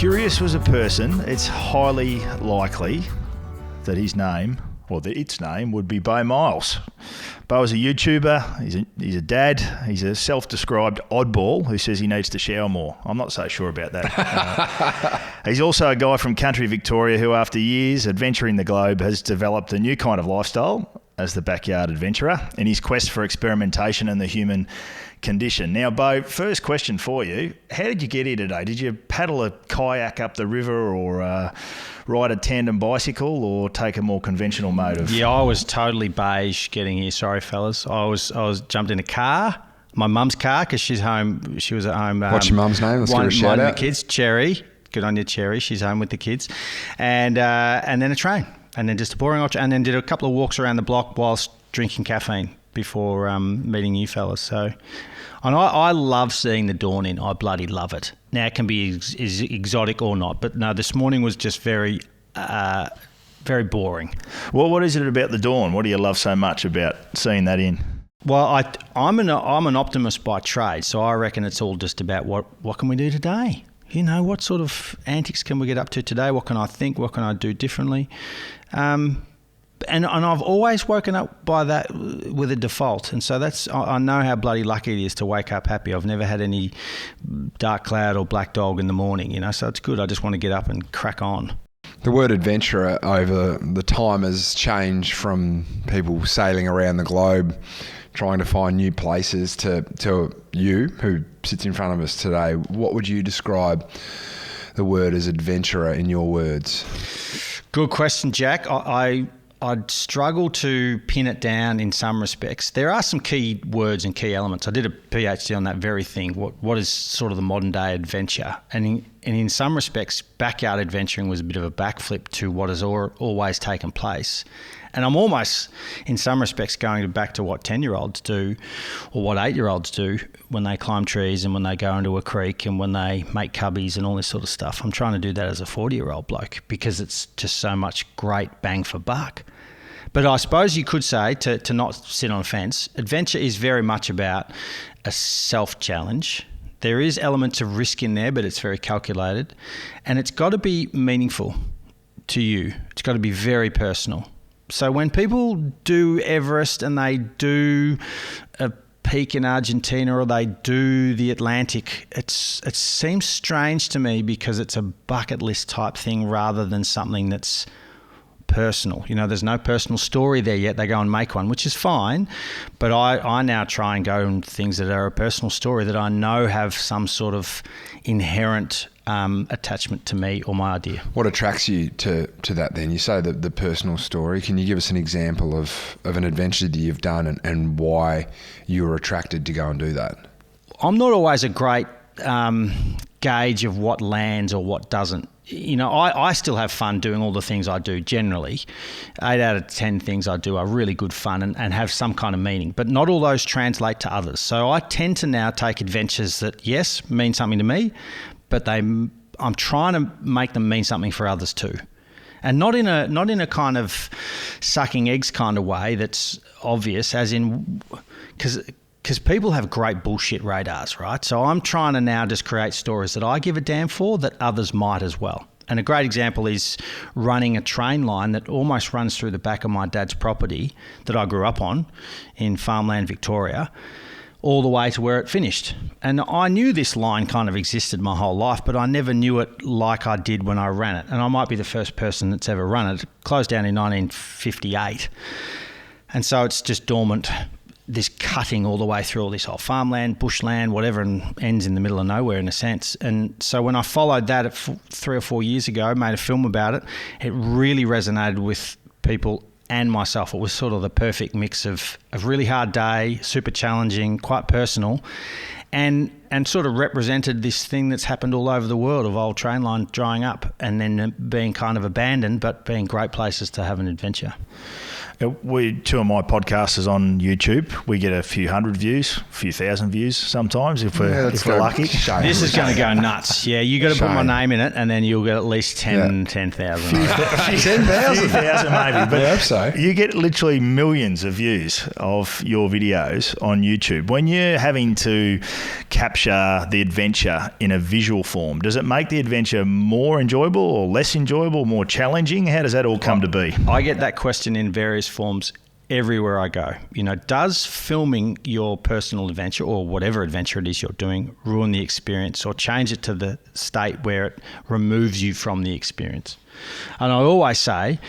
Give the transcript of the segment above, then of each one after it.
Curious was a person, it's highly likely that his name, or that its name, would be Beau Miles. Beau is a YouTuber, he's a dad, he's a self-described oddball who says he needs to shower more. I'm not so sure about that. He's also a guy from country Victoria who, after years adventuring the globe, has developed a new kind of lifestyle as the backyard adventurer in his quest for experimentation and the human condition. Now, Beau, first question for you. How did you get here today? Did you paddle a kayak up the river or ride a tandem bicycle or take a more conventional mode of... Yeah, I was totally beige getting here. Sorry, fellas. I was jumped in a car, my mum's car, because she's home. She was at home. What's your mum's name? Let's give her a shout out. The kids, Cherry. Good on you, Cherry. She's home with the kids. And then a train. And then just a boring and then did a couple of walks around the block whilst drinking caffeine before meeting you fellas. So, and I love seeing the dawn in. I bloody love it. Now, it can be is exotic or not, but no, this morning was just very boring. Well, what is it about the dawn? What do you love so much about seeing that in? Well, I'm an optimist by trade, so I reckon it's all just about what can we do today? You know, what sort of antics can we get up to today? What can I think? What can I do differently? And I've always woken up by that with a default. And so I know how bloody lucky it is to wake up happy. I've never had any dark cloud or black dog in the morning, you know, so it's good. I just want to get up and crack on. The word adventurer over the time has changed from people sailing around the globe trying to find new places to you, who sits in front of us today. What would you describe the word as adventurer in your words? Good question, Jack. I'd struggle to pin it down in some respects. There are some key words and key elements. I did a PhD on that very thing. What is sort of the modern day adventure? And in some respects, backyard adventuring was a bit of a backflip to what has always taken place. And I'm almost, in some respects, going back to what 10-year-olds do or what 8-year-olds do when they climb trees and when they go into a creek and when they make cubbies and all this sort of stuff. I'm trying to do that as a 40-year-old bloke because it's just so much great bang for buck. But I suppose you could say, to not sit on a fence, adventure is very much about a self-challenge. There is elements of risk in there, but it's very calculated. And it's got to be meaningful to you. It's got to be very personal. So when people do Everest and they do a peak in Argentina or they do the Atlantic, it seems strange to me because it's a bucket list type thing rather than something that's personal. You know, there's no personal story there yet. They go and make one, which is fine. But I now try and go on things that are a personal story that I know have some sort of inherent attachment to me or my idea. What attracts you to that then? You say the personal story. Can you give us an example of an adventure that you've done and why you were attracted to go and do that? I'm not always a great gauge of what lands or what doesn't. You know, I still have fun doing all the things I do generally. 8 out of 10 things I do are really good fun and have some kind of meaning, but not all those translate to others. So I tend to now take adventures that, yes, mean something to me, but I'm trying to make them mean something for others too. And not in a kind of sucking eggs kind of way that's obvious, as in, because people have great bullshit radars, right? So I'm trying to now just create stories that I give a damn for that others might as well. And a great example is running a train line that almost runs through the back of my dad's property that I grew up on in farmland Victoria, all the way to where it finished. And I knew this line kind of existed my whole life, but I never knew it like I did when I ran it. And I might be the first person that's ever run it. It closed down in 1958. And so it's just dormant, this cutting all the way through all this whole farmland, bushland, whatever, and ends in the middle of nowhere in a sense. And so when I followed that 3 or 4 years ago, made a film about it, it really resonated with people and myself. It was sort of the perfect mix of a really hard day, super challenging, quite personal, and sort of represented this thing that's happened all over the world of old train line drying up and then being kind of abandoned, but being great places to have an adventure. Two of my podcasts is on YouTube. We get a few hundred views, a few thousand views sometimes if we're lucky. This is going to go nuts. Yeah, you got to put my name in it, and then you'll get at least 10,000. 10,000 maybe. But I hope so. You get literally millions of views of your videos on YouTube. When you're having to capture the adventure in a visual form, does it make the adventure more enjoyable or less enjoyable, more challenging? How does that all come to be? I get that question in various forms everywhere I go. Does filming your personal adventure or whatever adventure it is you're doing ruin the experience or change it to the state where it removes you from the experience? And I always say,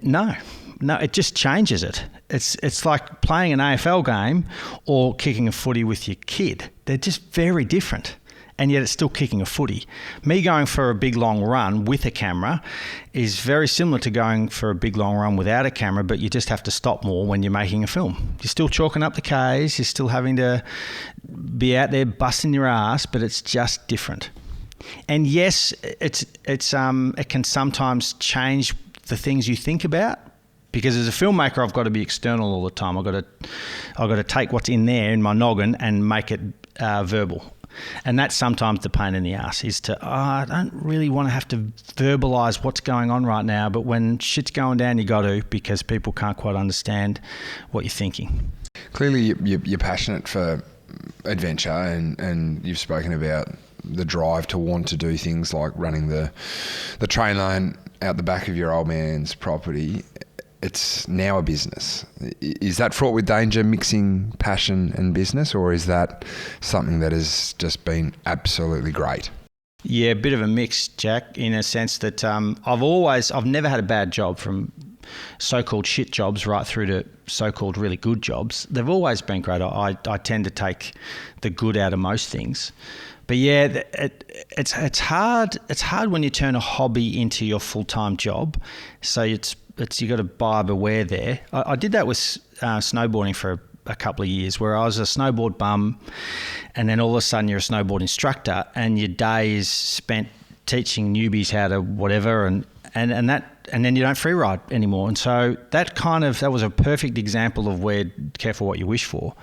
no, it just changes it. It's like playing an AFL game or kicking a footy with your kid. They're just very different. And yet it's still kicking a footy. Me going for a big long run with a camera is very similar to going for a big long run without a camera, but you just have to stop more when you're making a film. You're still chalking up the Ks, you're still having to be out there busting your ass, but it's just different. And yes, it can sometimes change the things you think about, because as a filmmaker, I've got to be external all the time. I've got to take what's in there in my noggin and make it verbal. And that's sometimes the pain in the ass, is I don't really want to have to verbalise what's going on right now, but when shit's going down, you got to, because people can't quite understand what you're thinking. Clearly, you're passionate for adventure, and you've spoken about the drive to want to do things like running the train line out the back of your old man's property. It's now a business. Is that fraught with danger, mixing passion and business, or is that something that has just been absolutely great? Yeah, a bit of a mix, Jack, in a sense that I've never had a bad job, from so-called shit jobs right through to so-called really good jobs. They've always been great. I tend to take the good out of most things. But yeah, it's hard. It's hard when you turn a hobby into your full-time job. So you got to buyer beware there. I did that with snowboarding for a couple of years, where I was a snowboard bum, and then all of a sudden you're a snowboard instructor, and your day is spent teaching newbies how to whatever, and then you don't free ride anymore. And so that was a perfect example of where careful what you wish for.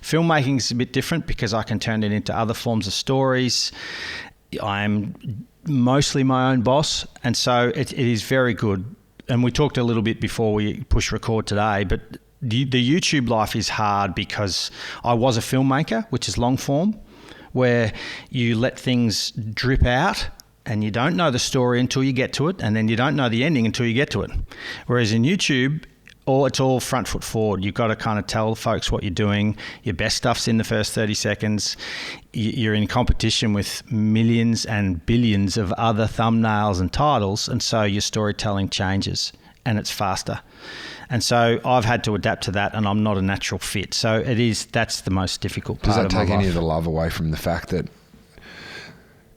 Filmmaking is a bit different because I can turn it into other forms of stories. I'm mostly my own boss, and so it is very good. And we talked a little bit before we push record today, but the YouTube life is hard because I was a filmmaker, which is long form, where you let things drip out and you don't know the story until you get to it, and then you don't know the ending until you get to it. Whereas in YouTube, it's all front foot forward. You've got to kind of tell folks what you're doing. Your best stuff's in the first 30 seconds. You're in competition with millions and billions of other thumbnails and titles, and so your storytelling changes and it's faster. And so I've had to adapt to that, and I'm not a natural fit. So that's the most difficult part of my life. Does that take any of the love away from the fact that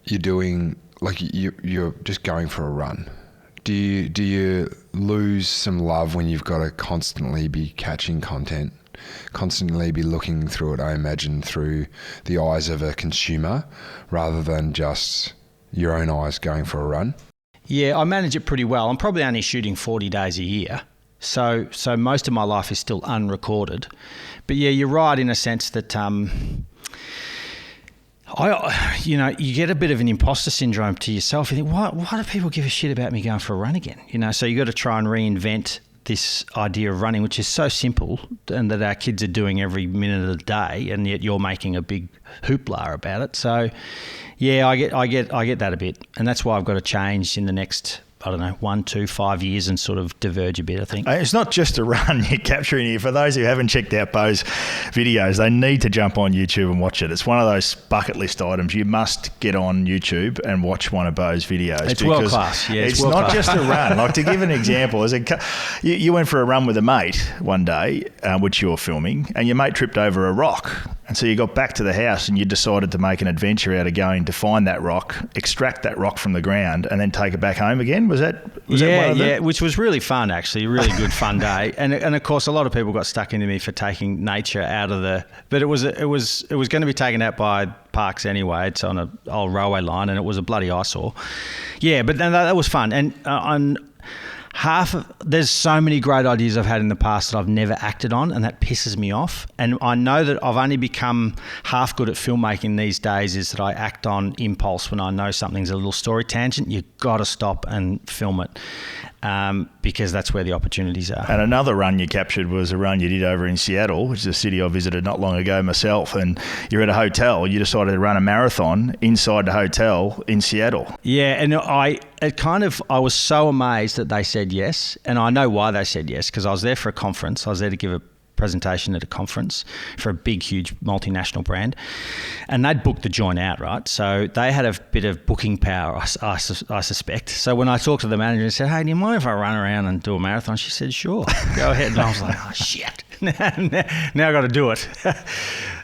you're doing, like you're just going for a run? Do you lose some love when you've got to constantly be catching content, constantly be looking through it, I imagine, through the eyes of a consumer rather than just your own eyes going for a run? Yeah, I manage it pretty well. I'm probably only shooting 40 days a year. So most of my life is still unrecorded. But yeah, you're right in a sense that you get a bit of an imposter syndrome to yourself. You think, why do people give a shit about me going for a run again? So you got to try and reinvent this idea of running, which is so simple, and that our kids are doing every minute of the day, and yet you're making a big hoopla about it. So yeah, I get that a bit, and that's why I've got to change in the next, 1, 2, 5 years and sort of diverge a bit, I think. It's not just a run you're capturing here. For those who haven't checked out Beau's videos, they need to jump on YouTube and watch it. It's one of those bucket list items. You must get on YouTube and watch one of Beau's videos. It's world class. Yeah, it's not just a run. Like, to give an example, you went for a run with a mate one day, which you were filming, and your mate tripped over a rock. And so you got back to the house and you decided to make an adventure out of going to find that rock, extract that rock from the ground, and then take it back home again. Was that one of them? Yeah, which was really fun, actually. A really good fun day. And of course, a lot of people got stuck into me for taking nature out of the. But it was going to be taken out by parks anyway. It's on an old railway line, and it was a bloody eyesore. Yeah, but that was fun. And There's so many great ideas I've had in the past that I've never acted on, and that pisses me off. And I know that I've only become half good at filmmaking these days is that I act on impulse when I know something's a little story tangent. You've got to stop and film it. Because that's where the opportunities are. And another run you captured was a run you did over in Seattle, which is a city I visited not long ago myself. And you're at a hotel. You decided to run a marathon inside the hotel in Seattle. Yeah, and I was so amazed that they said yes. And I know why they said yes, because I was there for a conference. I was there to give a presentation at a conference for a big, huge multinational brand, and they'd booked the joint out, right? So they had a bit of booking power, I suspect. So when I talked to the manager and said, "Hey, do you mind if I run around and do a marathon?" She said, "Sure, go ahead." And I was like, "Oh shit, now I got to do it."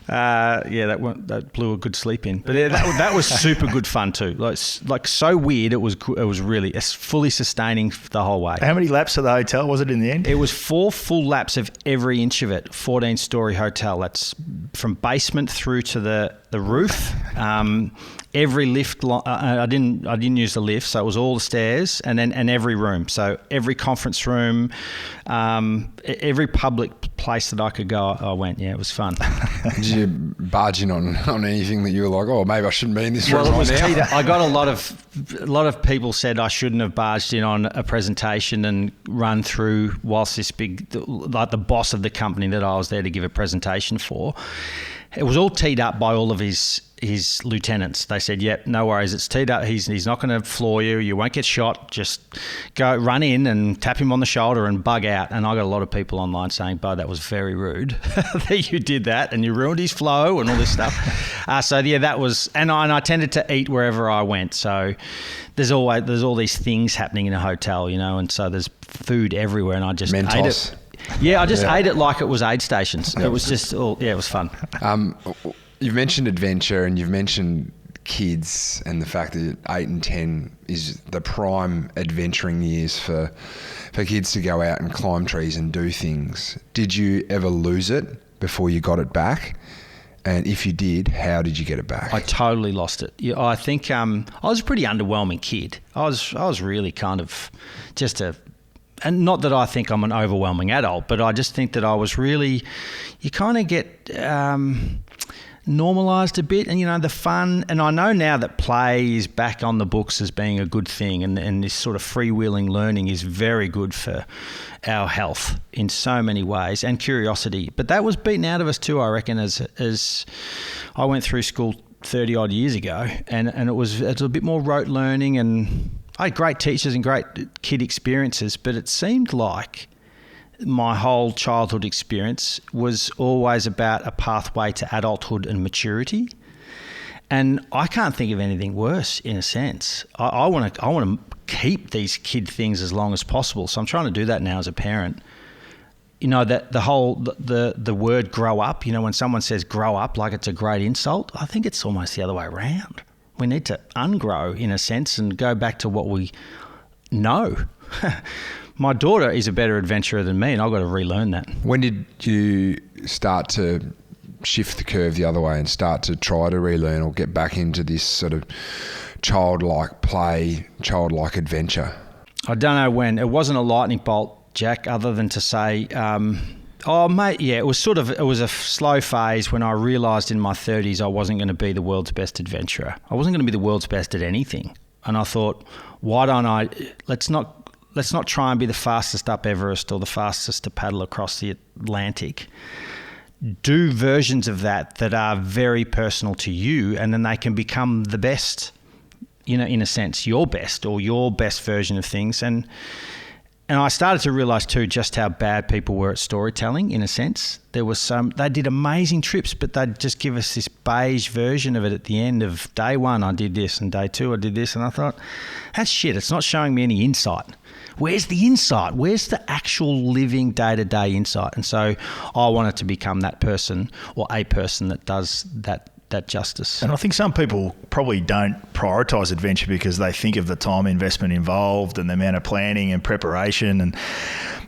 That blew a good sleep in, but that was super good fun too. Like so weird. It was really fully sustaining the whole way. How many laps of the hotel was it in the end? It was 4 full laps of every inch of it. 14-story hotel. That's from basement through to the roof. Every lift. I didn't use the lift, so it was all the stairs and every room. So every conference room, every public place that I could go, I went. Yeah, it was fun. Did you barge in on anything that you were like, oh, maybe I shouldn't be in this room right now? I got a lot of people said I shouldn't have barged in on a presentation and run through whilst this big, like the boss of the company that I was there to give a presentation for. It was all teed up by all of his lieutenants. They said, "Yep, no worries. It's teed up. He's not going to floor you. You won't get shot. Just go run in and tap him on the shoulder and bug out." And I got a lot of people online saying, "Beau, that was very rude that you did that and you ruined his flow and all this stuff." That was. And I tended to eat wherever I went. So there's all these things happening in a hotel, and so there's food everywhere, and I just ate it. Yeah, I just ate it like it was aid stations. It was just it was fun. You've mentioned adventure and you've mentioned kids and the fact that 8 and 10 is the prime adventuring years for kids to go out and climb trees and do things. Did you ever lose it before you got it back? And if you did, how did you get it back? I totally lost it. Yeah, I think I was a pretty underwhelming kid. I was really kind of just and not that I think I'm an overwhelming adult, but I just think that I was really, you kind of get normalised a bit, and the fun. And I know now that play is back on the books as being a good thing, and this sort of freewheeling learning is very good for our health in so many ways, and curiosity. But that was beaten out of us too, I reckon, as I went through school 30 odd years ago, and it was a bit more rote learning, and I had great teachers and great kid experiences, but it seemed like my whole childhood experience was always about a pathway to adulthood and maturity. And I can't think of anything worse, in a sense. I want to keep these kid things as long as possible. So I'm trying to do that now as a parent. That the word grow up, when someone says grow up like it's a great insult, I think it's almost the other way around. We need to ungrow, in a sense, and go back to what we know. My daughter is a better adventurer than me, and I've got to relearn that. When did you start to shift the curve the other way and start to try to relearn or get back into this sort of childlike play, childlike adventure? I don't know when. It wasn't a lightning bolt, Jack, other than to say... it was a slow phase when I realised in my 30s I wasn't going to be the world's best adventurer. I wasn't going to be the world's best at anything. And I thought, why don't I... Let's not try and be the fastest up Everest or the fastest to paddle across the Atlantic. Do versions of that are very personal to you, and then they can become the best, in a sense, your best or your best version of things. And I started to realise too just how bad people were at storytelling, in a sense. They did amazing trips, but they'd just give us this beige version of it at the end of day 1, I did this, and day 2, I did this. And I thought, that's shit. It's not showing me any insight. Where's the insight? Where's the actual living day-to-day insight? And so I wanted to become that person, or a person that does that justice. And I think some people probably don't prioritise adventure because they think of the time investment involved and the amount of planning and preparation, and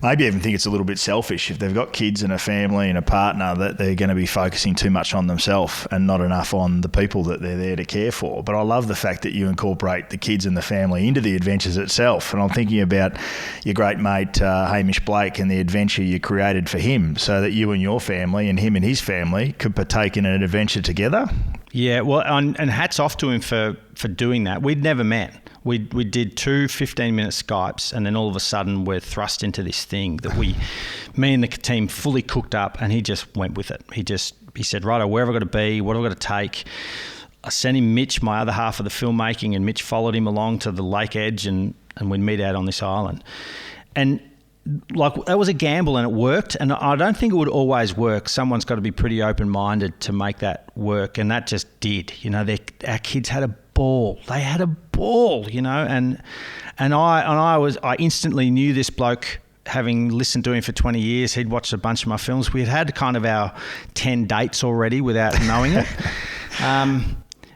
maybe even think it's a little bit selfish if they've got kids and a family and a partner that they're going to be focusing too much on themselves and not enough on the people that they're there to care for. But I love the fact that you incorporate the kids and the family into the adventures itself. And I'm thinking about your great mate Hamish Blake and the adventure you created for him so that you and your family and him and his family could partake in an adventure together. Yeah, well, and hats off to him for doing that. We'd never met. We did 2 15-minute Skypes, and then all of a sudden we're thrust into this thing that me and the team fully cooked up, and he just went with it. He said, righto, where have I got to be? What have I got to take? I sent him Mitch, my other half of the filmmaking, and Mitch followed him along to the lake edge, and we'd meet out on this island. And like, that was a gamble, and it worked. And I don't think it would always work. Someone's got to be pretty open-minded to make that work, and that just did. You know, our kids had a ball. They had a ball, you know, and I instantly knew this bloke, having listened to him for 20 years. He'd watched a bunch of my films. We had kind of our 10 dates already without knowing it.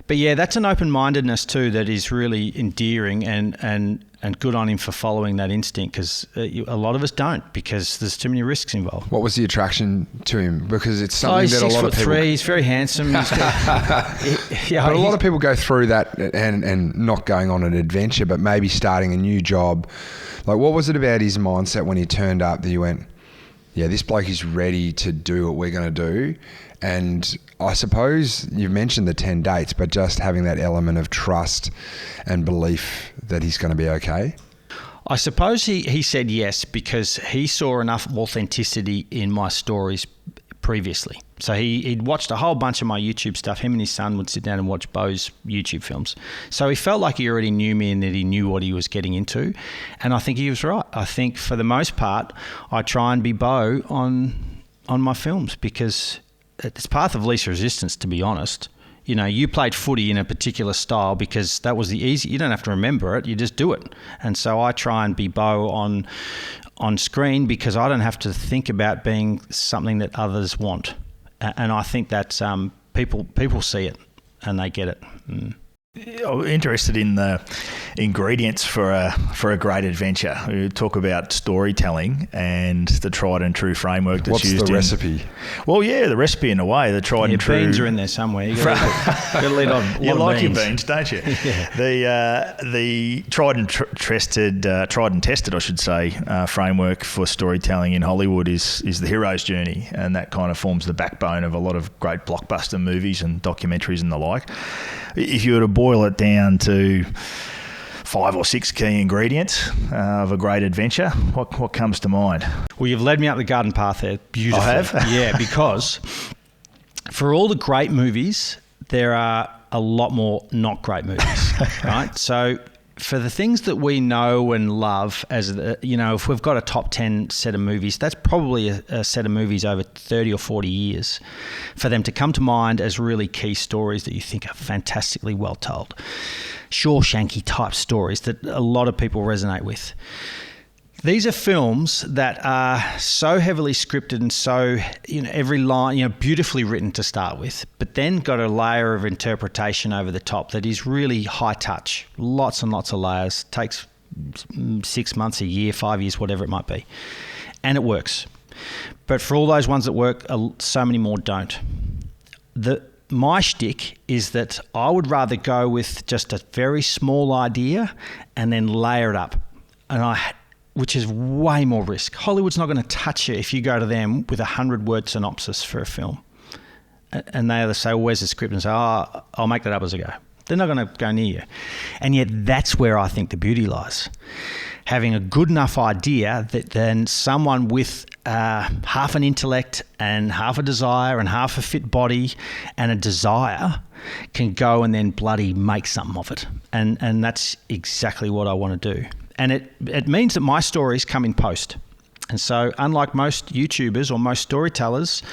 But yeah, that's an open-mindedness too that is really endearing, and good on him for following that instinct, because a lot of us don't, because there's too many risks involved. What was the attraction to him? Because it's something that a lot of people... 6'3", he's very handsome. But a lot of people go through that and not going on an adventure, but maybe starting a new job. Like, what was it about his mindset when he turned up that you went, yeah, this bloke is ready to do what we're going to do? And I suppose you've mentioned the 10 dates, but just having that element of trust and belief that he's going to be okay. I suppose he said yes because he saw enough authenticity in my stories previously. So he'd watched a whole bunch of my YouTube stuff. Him and his son would sit down and watch Beau's YouTube films. So he felt like he already knew me and that he knew what he was getting into. And I think he was right. I think for the most part, I try and be Beau on my films because it's path of least resistance, to be honest. You know, you played footy in a particular style because that was the easy. You don't have to remember it; you just do it. And so I try and be Beau on screen because I don't have to think about being something that others want. And I think that people see it and they get it. I'm interested in the ingredients for a great adventure. We talk about storytelling and the tried and true framework that's used. What's the recipe? Well, yeah, the recipe in a way, the tried and true. Beans are in there somewhere. You got to lead on. You like your beans, don't you? Yeah. The tried and tested, I should say, framework for storytelling in Hollywood is the hero's journey, and that kind of forms the backbone of a lot of great blockbuster movies and documentaries and the like. If you were to boil it down to 5 or 6 key ingredients of a great adventure, what comes to mind? Well, you've led me up the garden path there beautifully. I have? Yeah, because for all the great movies, there are a lot more not great movies, right? So for the things that we know and love, if we've got a top 10 set of movies, that's probably a set of movies over 30 or 40 years for them to come to mind as really key stories that you think are fantastically well told. Shawshanky type stories that a lot of people resonate with. These are films that are so heavily scripted and so, every line, beautifully written to start with, but then got a layer of interpretation over the top that is really high touch. Lots and lots of layers. Takes 6 months, a year, 5 years, whatever it might be. And it works. But for all those ones that work, so many more don't. My shtick is that I would rather go with just a very small idea and then layer it up. Which is way more risk. Hollywood's not going to touch you if you go to them with a 100-word synopsis for a film. And they either say, well, where's the script? And say, I'll make that up as I go. They're not going to go near you. And yet that's where I think the beauty lies. Having a good enough idea that then someone with half an intellect and half a desire and half a fit body and a desire can go and then bloody make something of it. And that's exactly what I want to do. And it means that my stories come in post. And so unlike most YouTubers or most storytellers,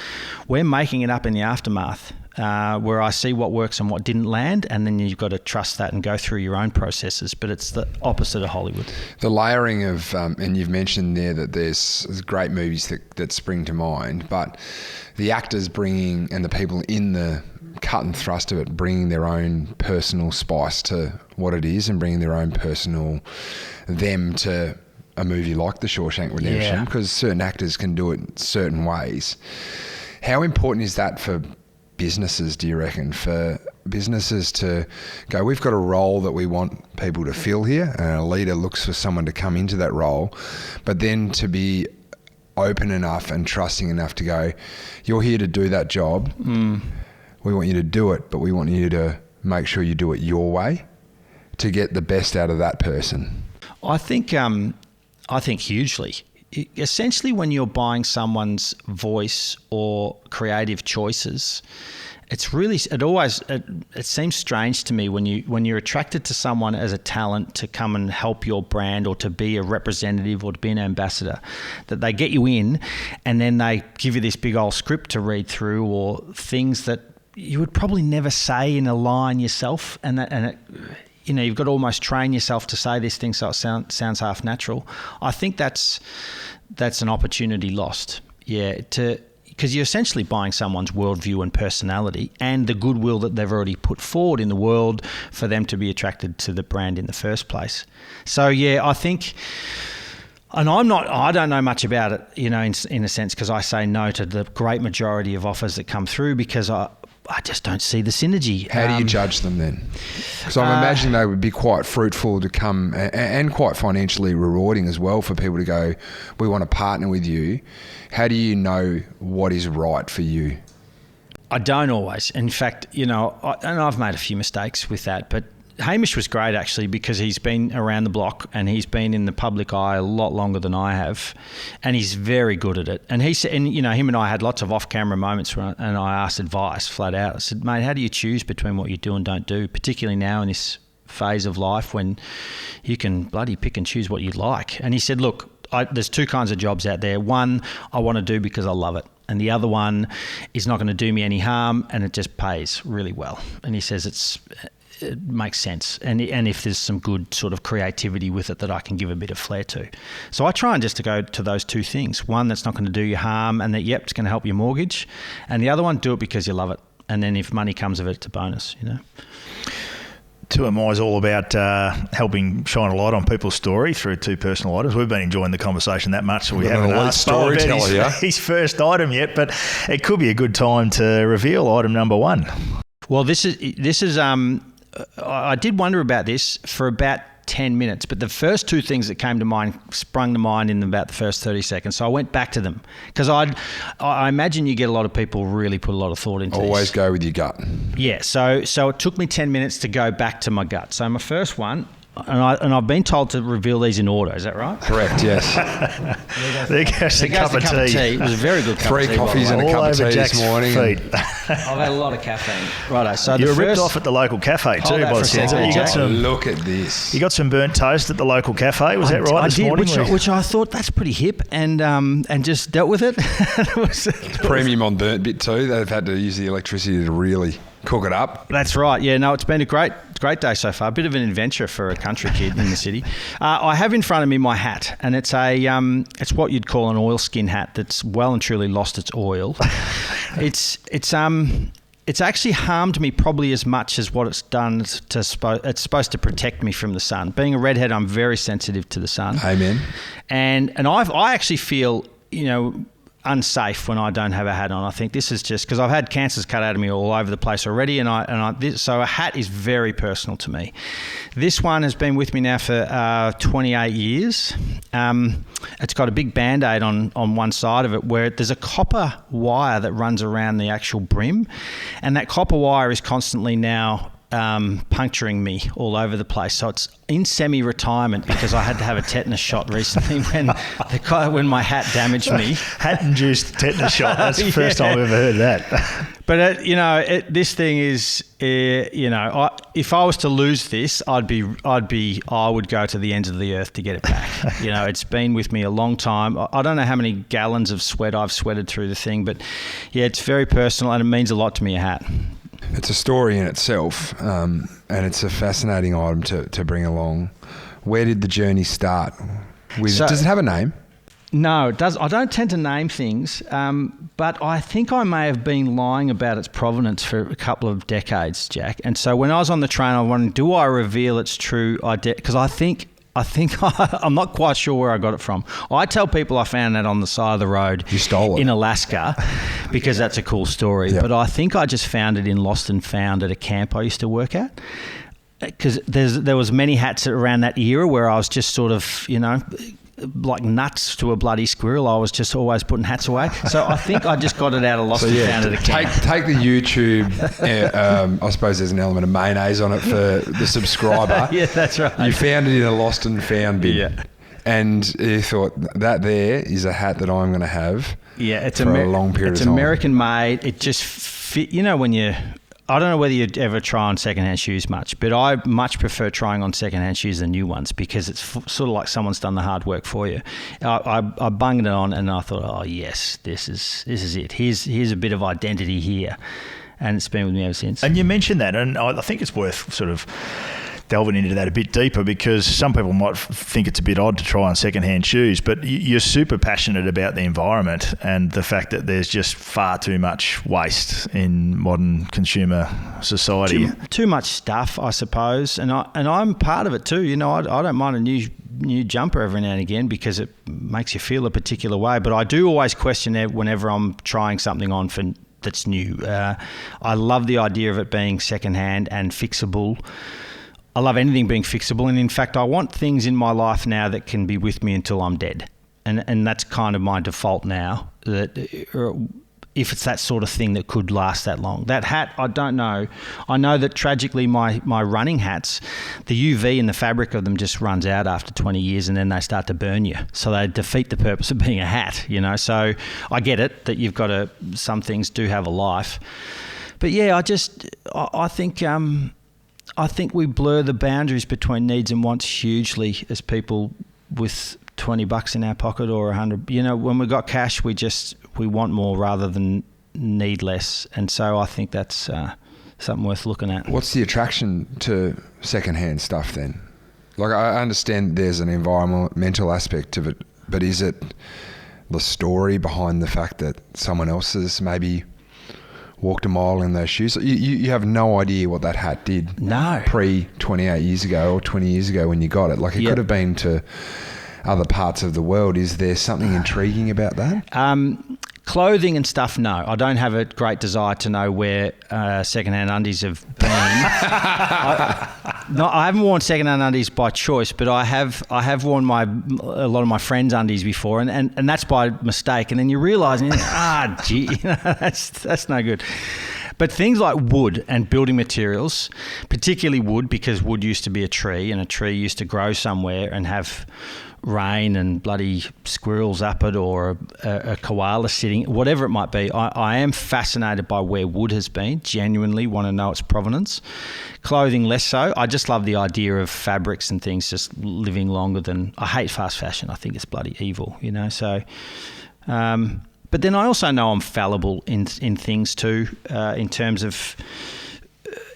we're making it up in the aftermath where I see what works and what didn't land, and then you've got to trust that and go through your own processes. But it's the opposite of Hollywood. The layering of, and you've mentioned there that there's great movies that spring to mind, but the actors bringing and the people in the cut and thrust of it, bringing their own personal spice to what it is and bringing their own personal them to a movie like The Shawshank Redemption, because certain actors can do it certain ways. How important is that for businesses, do you reckon, for businesses to go, we've got a role that we want people to fill here, and a leader looks for someone to come into that role, but then to be open enough and trusting enough to go, you're here to do that job. We want you to do it, but we want you to make sure you do it your way to get the best out of that person. I think hugely. Essentially, when you're buying someone's voice or creative choices, it seems strange to me when you're attracted to someone as a talent to come and help your brand or to be a representative or to be an ambassador, that they get you in and then they give you this big old script to read through, or things that you would probably never say in a line yourself, you've got to almost train yourself to say this thing so it sounds half natural. I think that's an opportunity lost. Because you're essentially buying someone's worldview and personality and the goodwill that they've already put forward in the world for them to be attracted to the brand in the first place. So I think, and I don't know much about it, in a sense, because I say no to the great majority of offers that come through because I just don't see the synergy. How do you judge them then? Because I'm imagining they would be quite fruitful to come and quite financially rewarding as well for people to go, we want to partner with you. How do you know what is right for you? I don't always. In fact, and I've made a few mistakes with that, but Hamish was great actually, because he's been around the block and he's been in the public eye a lot longer than I have, and he's very good at it. And he said, him and I had lots of off-camera moments and I asked advice flat out. I said, mate, how do you choose between what you do and don't do, particularly now in this phase of life when you can bloody pick and choose what you like? And he said, look, there's two kinds of jobs out there. One, I want to do because I love it. And the other one is not going to do me any harm and it just pays really well. And he says it makes sense. And if there's some good sort of creativity with it that I can give a bit of flair to. So I try and just to go to those two things. One that's not going to do you harm and that, it's going to help your mortgage. And the other one, do it because you love it. And then if money comes of it, it's a bonus, Two MI is all about helping shine a light on people's story through two personal items. We've been enjoying the conversation that much, so we haven't asked Beau about his first item yet, but it could be a good time to reveal item number one. Well, this is I did wonder about this for about 10 minutes, but the first two things that sprung to mind in about the first 30 seconds. So I went back to them because I imagine you get a lot of people really put a lot of thought into Always this. go with your gut. Yeah. So it took me 10 minutes to go back to my gut. So my first one, and I've been told to reveal these in order. Is that right? Correct, yes. There goes a cup of tea. It was a very good cup of tea. 3 coffees and a cup of tea this morning. I've had a lot of caffeine. Righto. So you were ripped off at the local cafe too, by the sounds of it. Look at this. You got some burnt toast at the local cafe. Was that right? I this did, morning? which I thought that's pretty hip, and just dealt with it. Premium on burnt bit too. They've had to use the electricity to really cook it up. That's right. Yeah, no, it's been a great day so far. A bit of an adventure for a country kid in the city. I have in front of me my hat, and it's it's what you'd call an oilskin hat that's well and truly lost its oil. It's actually harmed me probably as much as what it's done it's supposed to protect me from the sun. Being a redhead, I'm very sensitive to the sun. Amen. And I actually feel, unsafe when I don't have a hat on. I think this is just because I've had cancers cut out of me all over the place already, so a hat is very personal to me. This one has been with me now for 28 years. It's got a big band-aid on one side of it where there's a copper wire that runs around the actual brim, and that copper wire is constantly now puncturing me all over the place. So it's in semi-retirement because I had to have a tetanus shot recently when my hat damaged me. Hat-induced tetanus shot. That's the first time I've ever heard that. But this thing is, if I was to lose this, I would go to the ends of the earth to get it back. It's been with me a long time. I don't know how many gallons of sweat I've sweated through the thing, but yeah, it's very personal and it means a lot to me, a hat. It's a story in itself, and it's a fascinating item to bring along. Where did the journey start? Does it have a name? No, it does. I don't tend to name things, but I think I may have been lying about its provenance for a couple of decades, Jack. And so when I was on the train, I was wondering, do I reveal its true identity? Because I think I'm not quite sure where I got it from. I tell people I found that on the side of the road. You stole it in Alaska, because that's a cool story. Yep. But I think I just found it in Lost and Found at a camp I used to work at. Because there was many hats around that era where I was just sort of, like nuts to a bloody squirrel. I was just always putting hats away. So I think I just got it out of Lost and Found at a camp. Take the YouTube. I suppose there's an element of mayonnaise on it for the subscriber. Yeah, that's right. You found it in a Lost and Found bin. Yeah. And you thought, that there is a hat that I'm going to have for a long period of time. It's American made. It just fit. When you... I don't know whether you'd ever try on secondhand shoes much, but I much prefer trying on secondhand shoes than new ones, because it's sort of like someone's done the hard work for you. I bunged it on and I thought, oh yes, this is it. Here's a bit of identity here, and it's been with me ever since. And you mentioned that, and I think it's worth sort of delving into that a bit deeper, because some people might think it's a bit odd to try on secondhand shoes, but you're super passionate about the environment and the fact that there's just far too much waste in modern consumer society. Too much stuff, I suppose, and I'm part of it too. I don't mind a new jumper every now and again because it makes you feel a particular way, but I do always question it whenever I'm trying something on that's new. I love the idea of it being secondhand and fixable. I love anything being fixable, and in fact, I want things in my life now that can be with me until I'm dead, and that's kind of my default now. That if it's that sort of thing that could last that long. That hat, I don't know. I know that tragically, my running hats, the UV in the fabric of them just runs out after 20 years, and then they start to burn you. So they defeat the purpose of being a hat. So I get it that you've got to. Some things do have a life, but yeah, I think we blur the boundaries between needs and wants hugely as people with $20 in our pocket or 100. When we got cash, we want more rather than need less. And so I think that's something worth looking at. What's the attraction to secondhand stuff then? Like, I understand there's an environmental aspect of it, but is it the story behind the fact that someone else has maybe walked a mile in those shoes? You have no idea what that hat did. No. Pre 28 years ago or 20 years ago when you got it. Like, it could have been to other parts of the world. Is there something intriguing about that? Clothing and stuff, no. I don't have a great desire to know where secondhand undies have been. I haven't worn secondhand undies by choice, but I have worn a lot of my friends' undies before, and that's by mistake. And then you realise, that's no good. But things like wood and building materials, particularly wood, because wood used to be a tree, and a tree used to grow somewhere and have rain and bloody squirrels up it, or a koala sitting, whatever it might be. I am fascinated by where wood has been, genuinely want to know its provenance. Clothing less so. I just love the idea of fabrics and things just living longer than... I hate fast fashion. I think it's bloody evil, so... but then I also know I'm fallible in things too, in terms of...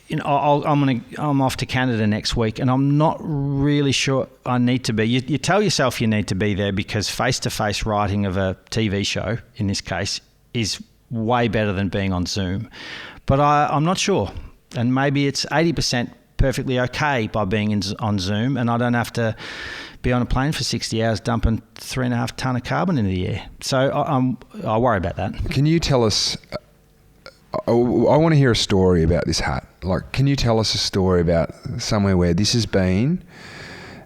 I'm off to Canada next week, and I'm not really sure I need to be. You tell yourself you need to be there because face-to-face writing of a TV show, in this case, is way better than being on Zoom. But I'm not sure, and maybe it's 80% perfectly okay by being on Zoom, and I don't have to be on a plane for 60 hours dumping 3.5 tonne of carbon into the air. So I worry about that. Can you tell us... I want to hear a story about this hat. Like, can you tell us a story about somewhere where this has been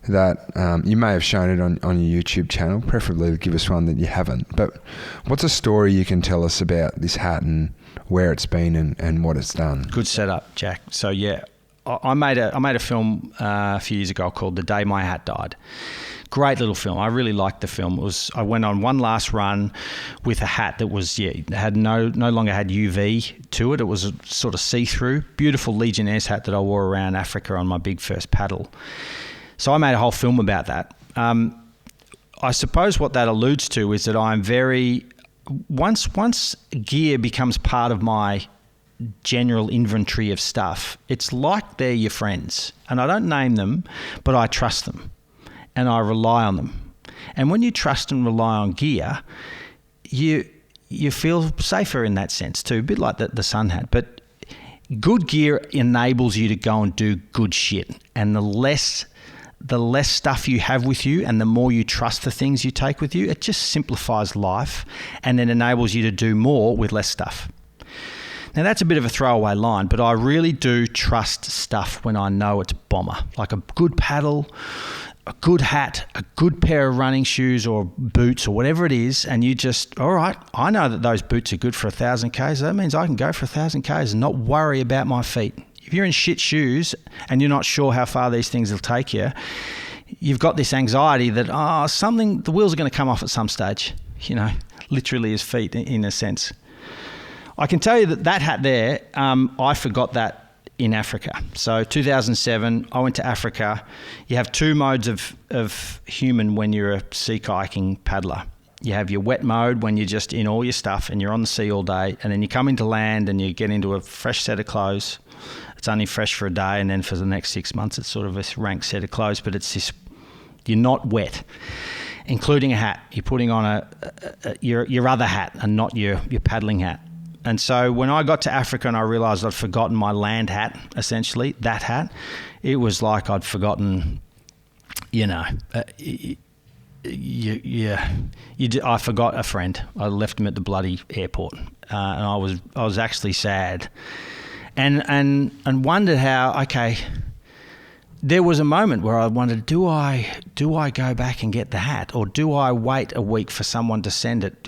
that you may have shown it on your YouTube channel, preferably give us one that you haven't. But what's a story you can tell us about this hat and where it's been and what it's done? Good setup, Jack. So, yeah, I made a film a few years ago called The Day My Hat Died. Great little film. I really liked the film. I went on one last run with a hat that was had no longer had UV to it. It was a sort of see-through, beautiful Legionnaires hat that I wore around Africa on my big first paddle. So I made a whole film about that. I suppose what that alludes to is that I'm very once gear becomes part of my general inventory of stuff, it's like they're your friends, and I don't name them, but I trust them. And I rely on them. And when you trust and rely on gear, you feel safer in that sense too, a bit like the Sun hat. But good gear enables you to go and do good shit. And the less stuff you have with you and the more you trust the things you take with you, it just simplifies life and it enables you to do more with less stuff. Now, that's a bit of a throwaway line, but I really do trust stuff when I know it's bomber. Like a good paddle, a good hat, a good pair of running shoes or boots or whatever it is, and you just, all right, I know that those boots are good for 1,000 Ks. That means I can go for 1,000 Ks and not worry about my feet. If you're in shit shoes and you're not sure how far these things will take you, you've got this anxiety that, the wheels are going to come off at some stage, literally as feet in a sense. I can tell you that hat there, I forgot that in Africa. So 2007, I went to Africa. You have two modes of human when you're a sea kayaking paddler. You have your wet mode when you're just in all your stuff and you're on the sea all day, and then you come into land and you get into a fresh set of clothes. It's only fresh for a day, and then for the next 6 months it's sort of a rank set of clothes, but it's this, you're not wet, including a hat. You're putting on your other hat and not your paddling hat. And so when I got to Africa and I realised I'd forgotten my land hat, essentially, that hat, it was like I'd forgotten, I forgot a friend. I left him at the bloody airport, and I was actually sad, and wondered how. Okay, there was a moment where I wondered, do I go back and get the hat, or do I wait a week for someone to send it?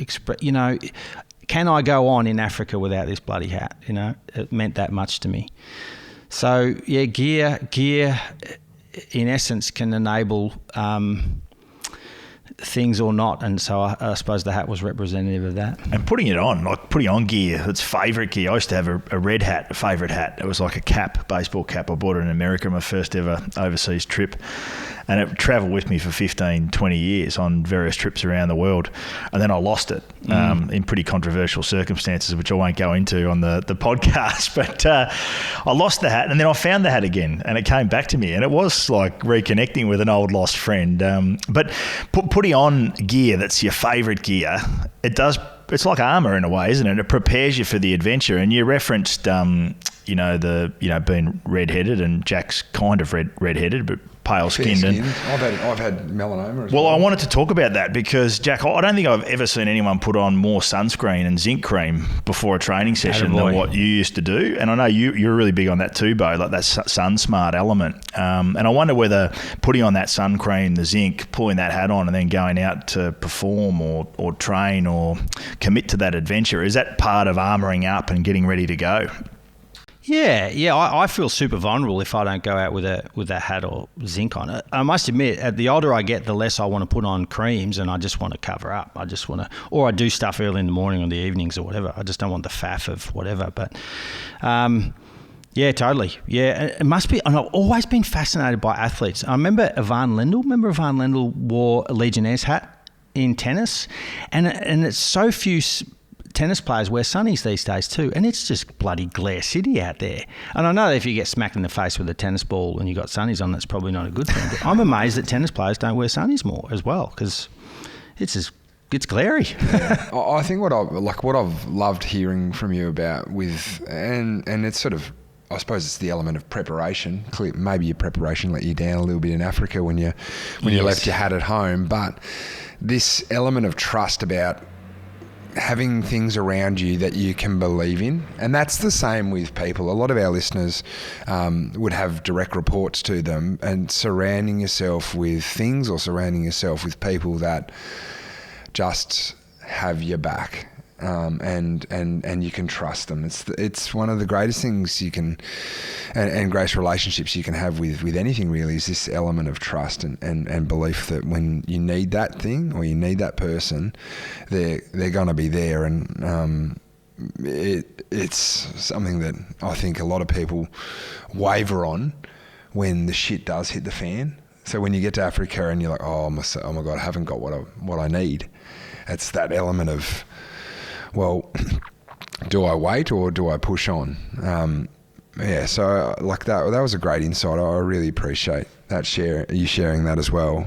Can I go on in Africa without this bloody hat? It meant that much to me. So yeah, gear in essence can enable things or not, and so I suppose the hat was representative of that. And putting on gear, it's favourite gear. I used to have a red hat, a favourite hat. It was like a cap, baseball cap. I bought it in America, my first ever overseas trip, and it travelled with me for 15, 20 years on various trips around the world. And then I lost it in pretty controversial circumstances, which I won't go into on the podcast. But I lost the hat, and then I found the hat again, and it came back to me. And it was like reconnecting with an old lost friend. But putting on gear that's your favourite gear, it's like armour in a way, isn't it? It prepares you for the adventure. And you referenced, being redheaded, and Jack's kind of redheaded, but pale-skinned. And I've had melanoma as well. I wanted to talk about that because, Jack, I don't think I've ever seen anyone put on more sunscreen and zinc cream before a training session than what you used to do. And I know you're really big on that too, Beau, like that sun smart element. And I wonder whether putting on that sun cream, the zinc, pulling that hat on and then going out to perform or train or commit to that adventure, is that part of armouring up and getting ready to go? Yeah. I feel super vulnerable if I don't go out with a hat or zinc on it. I must admit, the older I get, the less I want to put on creams, and I just want to cover up. Or I do stuff early in the morning or the evenings or whatever. I just don't want the faff of whatever. But yeah, totally. Yeah, it must be. And I've always been fascinated by athletes. I remember Ivan Lendl. Ivan Lendl wore a Legionnaire's hat in tennis, and it's so few tennis players wear sunnies these days too, and it's just bloody glare city out there. And I know that if you get smacked in the face with a tennis ball and you got sunnies on, that's probably not a good thing. But I'm amazed that tennis players don't wear sunnies more as well, because it's glary. Yeah. I think what I've loved hearing from you about and it's sort of, I suppose it's the element of preparation. Maybe your preparation let you down a little bit in Africa when you left your hat at home, but this element of trust about having things around you that you can believe in. And that's the same with people. A lot of our listeners would have direct reports to them, and surrounding yourself with things or surrounding yourself with people that just have your back. And you can trust them. It's one of the greatest things you can, and greatest relationships you can have with anything really, is this element of trust and belief that when you need that thing or you need that person, they're going to be there. And it's something that I think a lot of people waver on when the shit does hit the fan. So when you get to Africa and you're like, oh my God, I haven't got what I need. It's that element of, well, do I wait or do I push on? Yeah, so like that was a great insight. I really appreciate that you sharing that as well.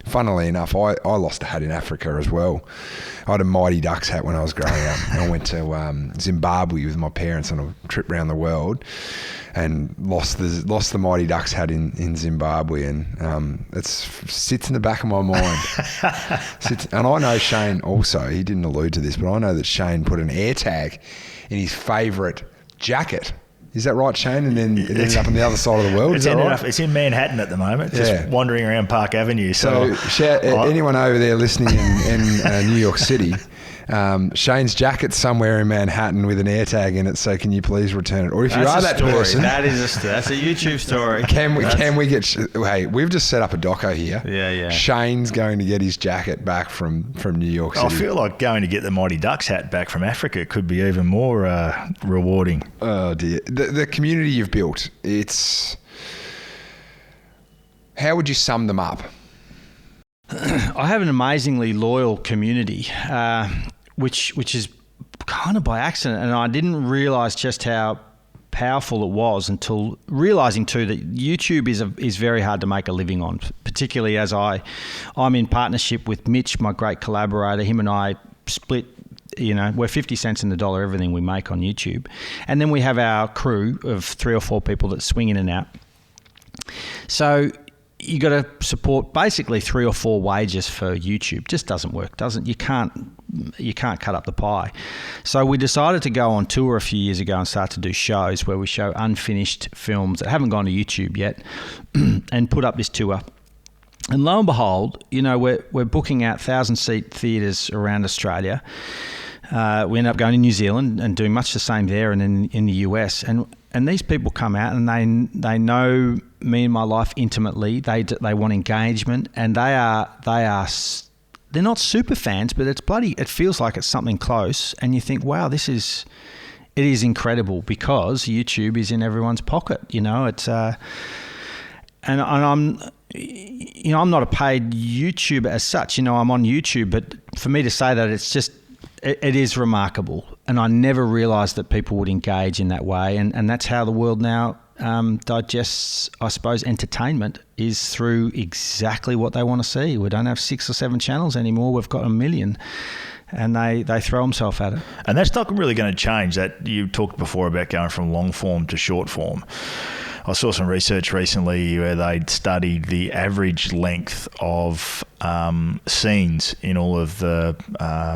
Funnily enough, I lost a hat in Africa as well. I had a Mighty Ducks hat when I was growing up. I went to Zimbabwe with my parents on a trip around the world, and lost the Mighty Ducks hat in Zimbabwe, and it sits in the back of my mind. And I know Shane also, he didn't allude to this, but I know that Shane put an air tag in his favourite jacket. Is that right, Shane? And then it ended up on the other side of the world. Is that right? It's in Manhattan at the moment, just wandering around Park Avenue. So anyone over there listening in New York City, Shane's jacket's somewhere in Manhattan with an air tag in it. So can you please return it? Or if you are that person, that's a YouTube story. Can we get? Hey, we've just set up a doco here. Yeah. Shane's going to get his jacket back from New York City. I feel like going to get the Mighty Ducks hat back from Africa could be even more rewarding. Oh dear. The community you've built, how would you sum them up? I have an amazingly loyal community, which is kind of by accident, and I didn't realise just how powerful it was until realising too that YouTube is very hard to make a living on, particularly as I'm in partnership with Mitch, my great collaborator. Him and I split. We're 50 cents in the dollar everything we make on YouTube. And then we have our crew of 3 or 4 people that swing in and out. So you got to support basically 3 or 4 wages for YouTube. Just doesn't work, you can't cut up the pie. So we decided to go on tour a few years ago and start to do shows where we show unfinished films that haven't gone to YouTube yet and put up this tour. And lo and behold, we're booking out 1,000-seat theatres around Australia. We end up going to New Zealand and doing much the same there and in the US. And these people come out and they know me and my life intimately. They want engagement, and they're not super fans, but it feels like it's something close. And you think, wow, it is incredible because YouTube is in everyone's pocket. It's and I'm not a paid YouTuber as such. I'm on YouTube, but for me to say that, it is remarkable. And I never realised that people would engage in that way. And that's how the world now digests, I suppose, entertainment is through exactly what they want to see. We don't have 6 or 7 channels anymore. We've got 1 million. And they throw themselves at it. And that's not really going to change. That you talked before about going from long form to short form. I saw some research recently where they'd studied the average length of scenes in all of the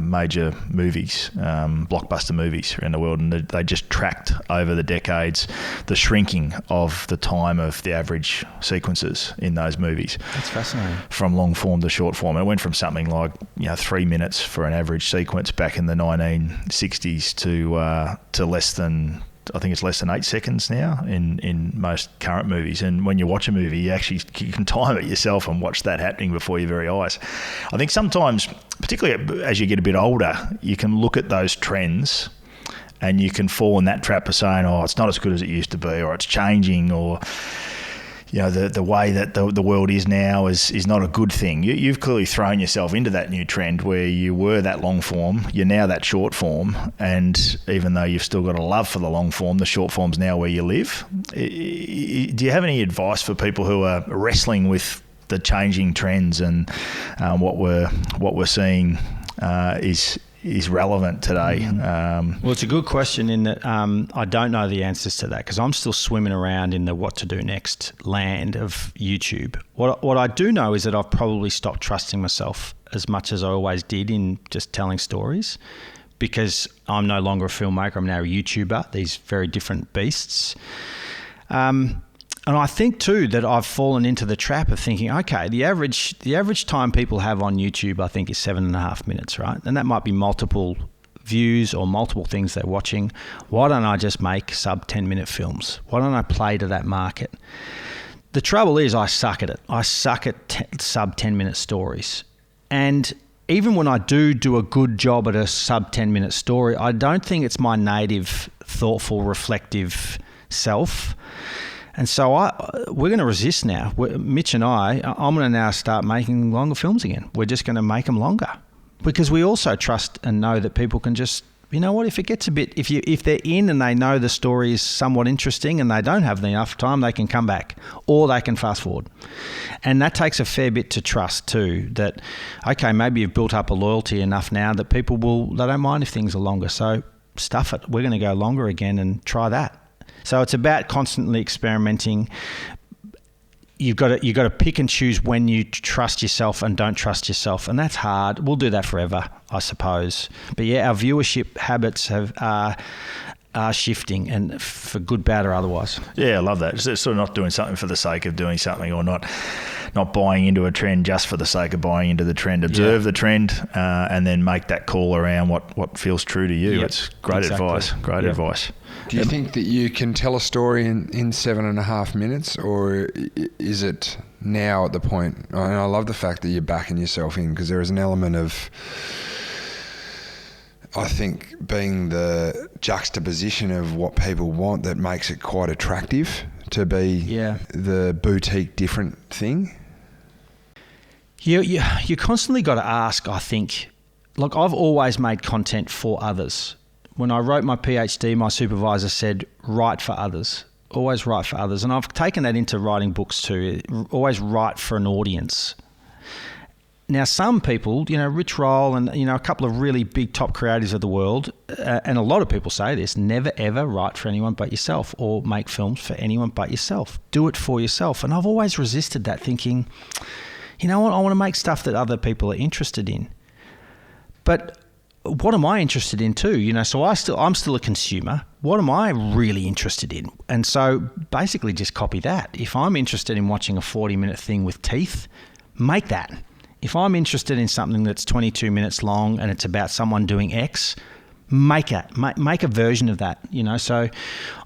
major movies, blockbuster movies around the world, and they just tracked over the decades the shrinking of the time of the average sequences in those movies. That's fascinating. From long form to short form. And it went from something like 3 minutes for an average sequence back in the 1960s to less than, I think it's less than 8 seconds now in most current movies. And when you watch a movie, you can time it yourself and watch that happening before your very eyes. I think sometimes, particularly as you get a bit older, you can look at those trends and you can fall in that trap of saying, oh, it's not as good as it used to be, or it's changing, or the way that the world is now is not a good thing. You've clearly thrown yourself into that new trend where you were that long form, you're now that short form, and even though you've still got a love for the long form, the short form's now where you live. Do you have any advice for people who are wrestling with the changing trends and what we're seeing is relevant today? Well, it's a good question in that I don't know the answers to that because I'm still swimming around in the what to do next land of YouTube. What I do know is that I've probably stopped trusting myself as much as I always did in just telling stories, because I'm no longer a filmmaker. I'm now a YouTuber, these very different beasts. And I think too that I've fallen into the trap of thinking, okay, the average time people have on YouTube, I think, is 7.5 minutes, right? And that might be multiple views or multiple things they're watching. Why don't I just make sub 10-minute films? Why don't I play to that market? The trouble is I suck at it. I suck at sub 10-minute stories. And even when I do a good job at a sub 10-minute story, I don't think it's my native, thoughtful, reflective self. And so we're going to resist now. Mitch and I'm going to now start making longer films again. We're just going to make them longer because we also trust and know that people can just you know what, if it gets a bit, if they're in and they know the story is somewhat interesting and they don't have enough time, they can come back or they can fast forward. And that takes a fair bit to trust too, that, okay, maybe you've built up a loyalty enough now that they don't mind if things are longer. So stuff it. We're going to go longer again and try that. So it's about constantly experimenting. You've got to pick and choose when you trust yourself and don't trust yourself, and that's hard. We'll do that forever, I suppose. But yeah, our viewership habits are shifting, and for good, bad, or otherwise. Yeah, I love that. It's sort of not doing something for the sake of doing something, or not buying into a trend just for the sake of buying into the trend. Observe the trend, and then make that call around what feels true to you. Yep, it's great advice. Great advice. Do you think that you can tell a story in 7.5 minutes, or is it now at the point? And I love the fact that you're backing yourself in, because there is an element of, I think, being the juxtaposition of what people want that makes it quite attractive to be the boutique different thing. You constantly got to ask, I think. Look, I've always made content for others. When I wrote my PhD, my supervisor said, write for others. Always write for others. And I've taken that into writing books too. Always write for an audience. Now, some people, Rich Roll and, a couple of really big top creators of the world, and a lot of people say this, never ever write for anyone but yourself or make films for anyone but yourself. Do it for yourself. And I've always resisted that, thinking, you know what, I want to make stuff that other people are interested in. But what am I interested in too? So I'm still a consumer. What am I really interested in? And so basically just copy that. If I'm interested in watching a 40-minute thing with teeth, make that. If I'm interested in something that's 22 minutes long and it's about someone doing X, make it. Make a version of that, So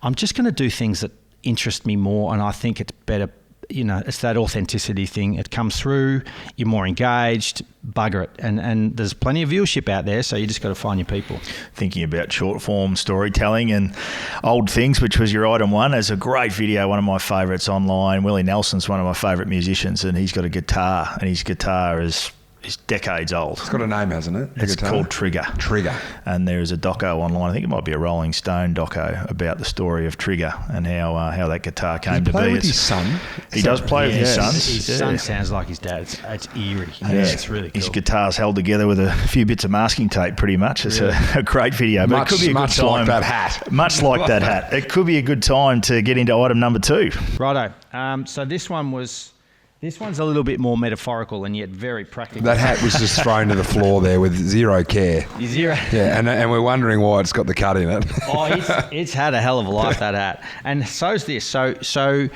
I'm just going to do things that interest me more, and I think it's better. It's that authenticity thing. It comes through, you're more engaged, bugger it. And there's plenty of viewership out there, so you just got to find your people. Thinking about short form storytelling and Old Things, which was your item one, is a great video, one of my favourites online. Willie Nelson's one of my favourite musicians, and he's got a guitar, and his guitar is decades old. It's got a name, hasn't it? It's called Trigger. And there's a doco online, I think it might be a Rolling Stone doco, about the story of Trigger and how that guitar came to be. Does he play with his son? He does play with his sons. His son sounds like his dad. It's eerie. It's really cool. His guitar's held together with a few bits of masking tape, pretty much. It's a great video. But it could be a good time. Like that hat. Much like that hat. It could be a good time to get into item number 2. Righto. So this one's a little bit more metaphorical and yet very practical. That hat was just thrown to the floor there with zero care. Zero. Yeah, and we're wondering why it's got the cut in it. It's had a hell of a life, that hat. And so's this. So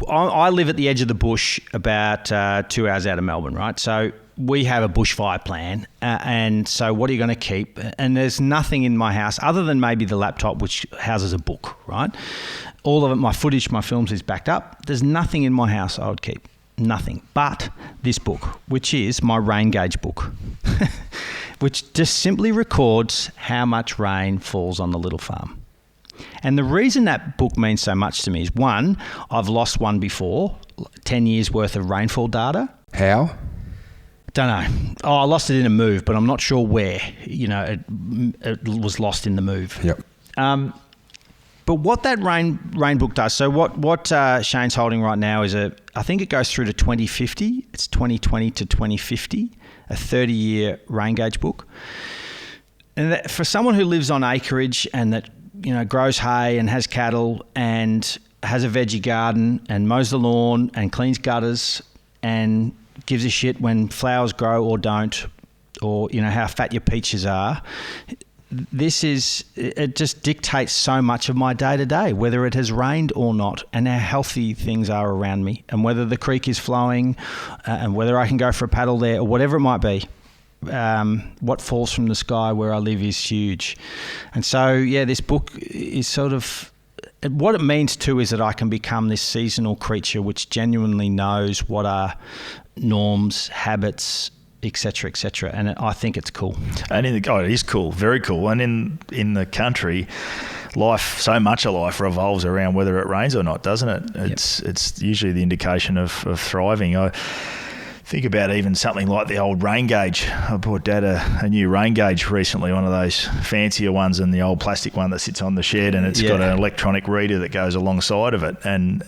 I live at the edge of the bush, about 2 hours out of Melbourne, right? So we have a bushfire plan, and so what are you going to keep? And there's nothing in my house other than maybe the laptop, which houses a book, right? All of it, my footage, my films, is backed up. There's nothing in my house I would keep. Nothing but this book, which is my rain gauge book, which just simply records how much rain falls on the little farm. And the reason that book means so much to me is, one, I've lost one before, 10 years worth of rainfall data. How? Don't know. I lost it in a move, but I'm not sure where. It was lost in the move. Yep. But what that rain book does, so what Shane's holding right now is I think it goes through to 2050. It's 2020 to 2050, a 30-year rain gauge book. And that, for someone who lives on acreage and that grows hay and has cattle and has a veggie garden and mows the lawn and cleans gutters and gives a shit when flowers grow or don't, or how fat your peaches are. It just dictates so much of my day-to-day, whether it has rained or not, and how healthy things are around me, and whether the creek is flowing, and whether I can go for a paddle there, or whatever it might be. What falls from the sky where I live is huge. And so, this book is sort of... What it means too is that I can become this seasonal creature which genuinely knows what are norms, habits, etc., etc., and I think it's cool. And it is cool, very cool. And in the country, so much of life revolves around whether it rains or not, doesn't it? It's usually the indication of thriving. think about even something like the old rain gauge. I bought Dad a new rain gauge recently, one of those fancier ones, and the old plastic one that sits on the shed, and it's got an electronic reader that goes alongside of it, and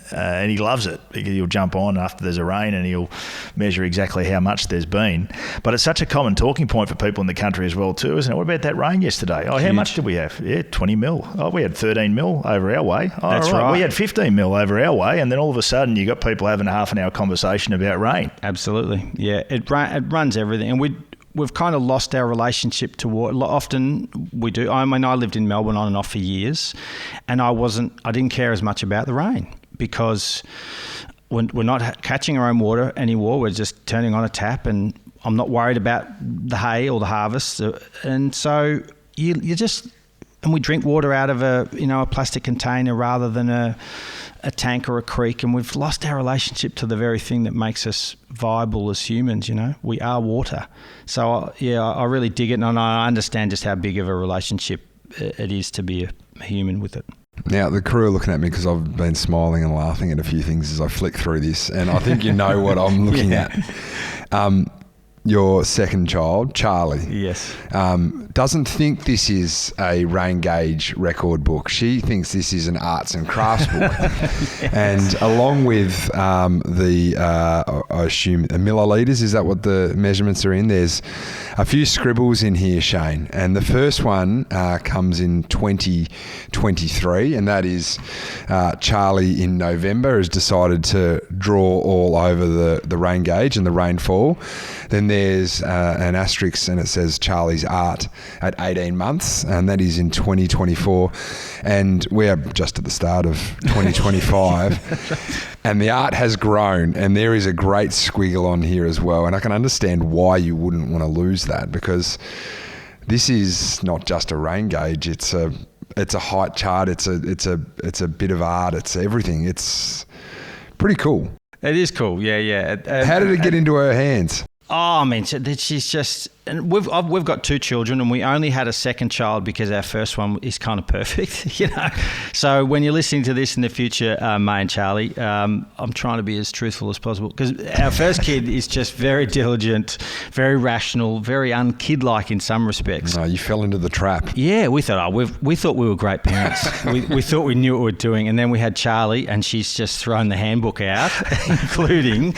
he loves it because he'll jump on after there's a rain and he'll measure exactly how much there's been. But it's such a common talking point for people in the country as well too, isn't it? What about that rain yesterday? Oh, how much did we have? Yeah, 20 mil. Oh, we had 13 mil over our way. Oh, That's right. We had 15 mil over our way, and then all of a sudden you got people having a half an hour conversation about rain. Absolutely. Yeah, it runs everything, and we've kind of lost our relationship to water. Often we do. I mean, I lived in Melbourne on and off for years, and I didn't care as much about the rain because we're not catching our own water anymore. We're just turning on a tap, and I'm not worried about the hay or the harvest. And so you just, and we drink water out of a plastic container rather than a tank or a creek, and we've lost our relationship to the very thing that makes us viable as humans. We are water. So I really dig it, and I understand just how big of a relationship it is to be a human with it. Now, the crew are looking at me because I've been smiling and laughing at a few things as I flick through this, and I think you know what I'm looking at. Your second child, Charlie, yes, doesn't think this is a rain gauge record book. She thinks this is an arts and crafts book. Yes. And along with I assume milliliters, is that what the measurements are in? There's a few scribbles in here, Shane. And the first one comes in 2023, and that is Charlie in November has decided to draw all over the rain gauge and the rainfall. Then there's an asterisk, and it says Charlie's art at 18 months, and that is in 2024. And we are just at the start of 2025. And the art has grown, and there is a great squiggle on here as well. And I can understand why you wouldn't want to lose that, because this is not just a rain gauge. It's a height chart. It's a bit of art. It's everything. It's pretty cool. It is cool. Yeah. How did it get into her hands? Oh, I mean, she's just, and we've got two children, and we only had a second child because our first one is kind of perfect, So when you're listening to this in the future, May and Charlie, I'm trying to be as truthful as possible, because our first kid is just very diligent, very rational, very unkid-like in some respects. No, you fell into the trap. Yeah, we thought we thought we were great parents. we thought we knew what we were doing, and then we had Charlie, and she's just thrown the handbook out, including,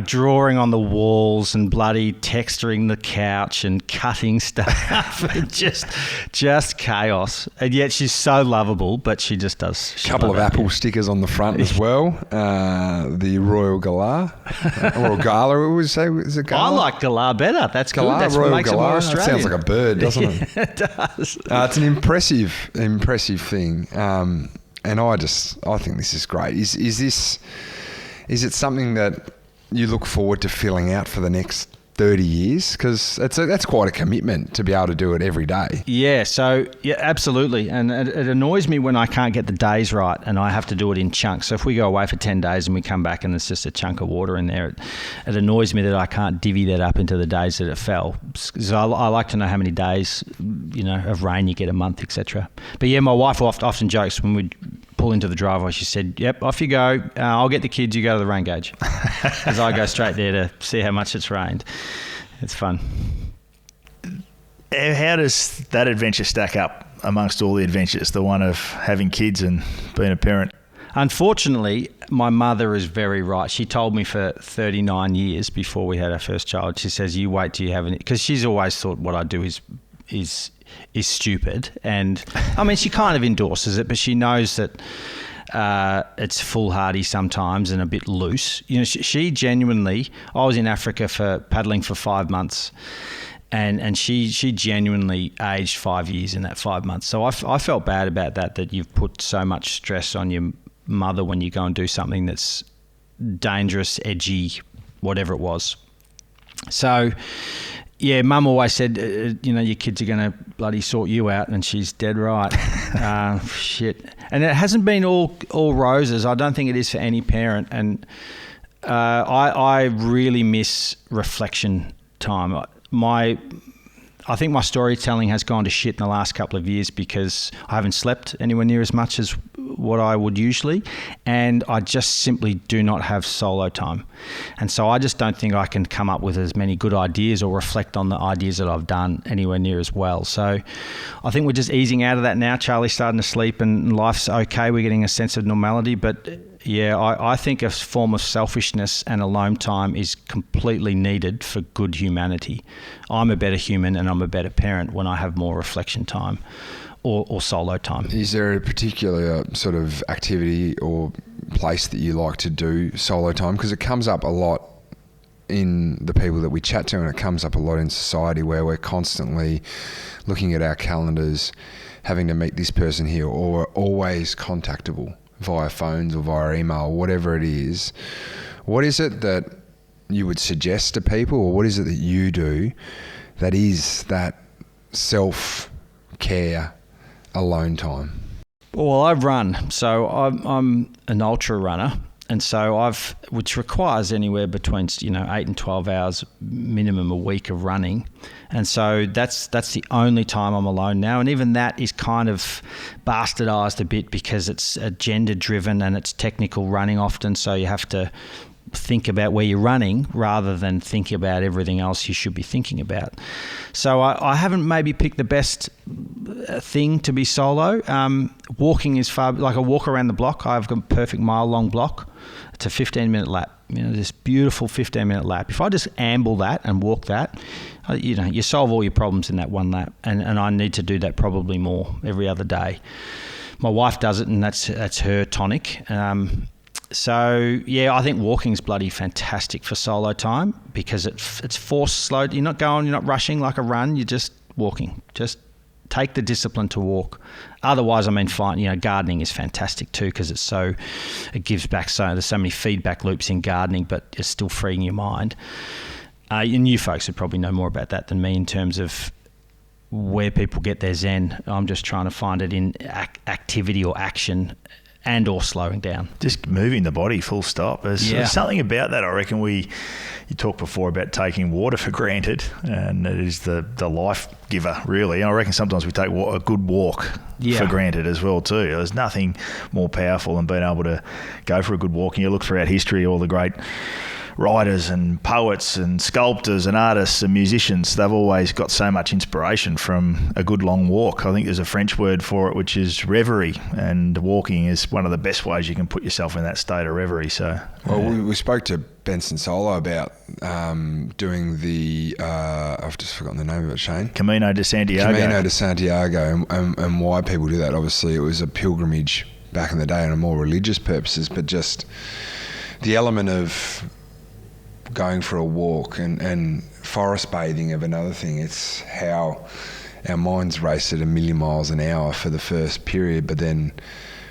drawing on the walls and bloody texturing the couch and cutting stuff. just chaos. And yet she's so lovable, but she just does. A couple of Apple stickers on the front as well. The Royal Galah. Or Gala, we would say. Is it Gala? I like Galah better. That's Galah, good. That's Royal what makes Galah. it more Australian. That sounds like a bird, doesn't it? It does. It's an impressive thing. And I think this is great. Is it something that you look forward to filling out for the next 30 years? Because that's quite a commitment to be able to do it every day. Yeah, so yeah, absolutely. And it annoys me when I can't get the days right and I have to do it in chunks. So if we go away for 10 days and we come back and there's just a chunk of water in there, it annoys me that I can't divvy that up into the days that it fell. So I like to know how many days, of rain you get a month, etc. But yeah, my wife often jokes when we pull into the driveway, she said, "Yep, off you go. I'll get the kids, you go to the rain gauge." Because I go straight there to see how much it's rained. It's fun. How does that adventure stack up amongst all the adventures, the one of having kids and being a parent? Unfortunately, my mother is very right. She told me for 39 years before we had our first child, she says, "You wait till you have it," because she's always thought what I do is stupid. And I mean, she kind of endorses it, but she knows that it's foolhardy sometimes and a bit loose. She genuinely, I was in Africa for paddling for 5 months, and she genuinely aged 5 years in that 5 months. So I felt bad about that you've put so much stress on your mother when you go and do something that's dangerous, edgy, whatever it was. So yeah, Mum always said, your kids are going to bloody sort you out, and she's dead right. Shit. And it hasn't been all roses. I don't think it is for any parent. And I really miss reflection time. I think my storytelling has gone to shit in the last couple of years because I haven't slept anywhere near as much as what I would usually, and I just simply do not have solo time. And so I just don't think I can come up with as many good ideas or reflect on the ideas that I've done anywhere near as well. So I think we're just easing out of that now. Charlie's starting to sleep and life's okay. We're getting a sense of normality. But yeah, I think a form of selfishness and alone time is completely needed for good humanity. I'm a better human and I'm a better parent when I have more reflection time or solo time. Is there a particular sort of activity or place that you like to do solo time? Because it comes up a lot in the people that we chat to, and it comes up a lot in society where we're constantly looking at our calendars, having to meet this person here, or we're always contactable via phones or via email, whatever it is. What is it that you would suggest to people, or what is it that you do that is that self-care alone time? Well, I run, so I'm an ultra runner, and so which requires anywhere between 8 and 12 hours minimum a week of running, and so that's the only time I'm alone now, and even that is kind of bastardized a bit because it's agenda driven and it's technical running often, so you have to think about where you're running rather than think about everything else you should be thinking about. So I haven't maybe picked the best thing to be solo. Walking is far, like a walk around the block. I've got a perfect mile-long block. It's a 15-minute lap. This beautiful 15-minute lap. If I just amble that and walk that, you solve all your problems in that one lap. And I need to do that probably more every other day. My wife does it, and that's her tonic. So yeah, I think walking's bloody fantastic for solo time because it's forced slow. You're not rushing like a run. You're just walking. Just take the discipline to walk. Otherwise, fine. Gardening is fantastic too because it gives back. So there's so many feedback loops in gardening, but you're still freeing your mind. And you folks would probably know more about that than me in terms of where people get their zen. I'm just trying to find it in activity or action, and or slowing down. Just moving the body, full stop. There's something about that, I reckon. You talked before about taking water for granted, and it is the life giver, really. And I reckon sometimes we take a good walk for granted as well, too. There's nothing more powerful than being able to go for a good walk. And you look throughout history, all the great writers and poets and sculptors and artists and musicians, they've always got so much inspiration from a good long walk. I think there's a French word for it, which is reverie, and walking is one of the best ways you can put yourself in that state of reverie. So, we spoke to Benson Solo about doing the I've just forgotten the name of it, Shane. Camino de Santiago, and why people do that. Obviously, it was a pilgrimage back in the day on a more religious purposes, but just the element of going for a walk and forest bathing of another thing. It's how our minds race at 1,000,000 miles an hour for the first period, but then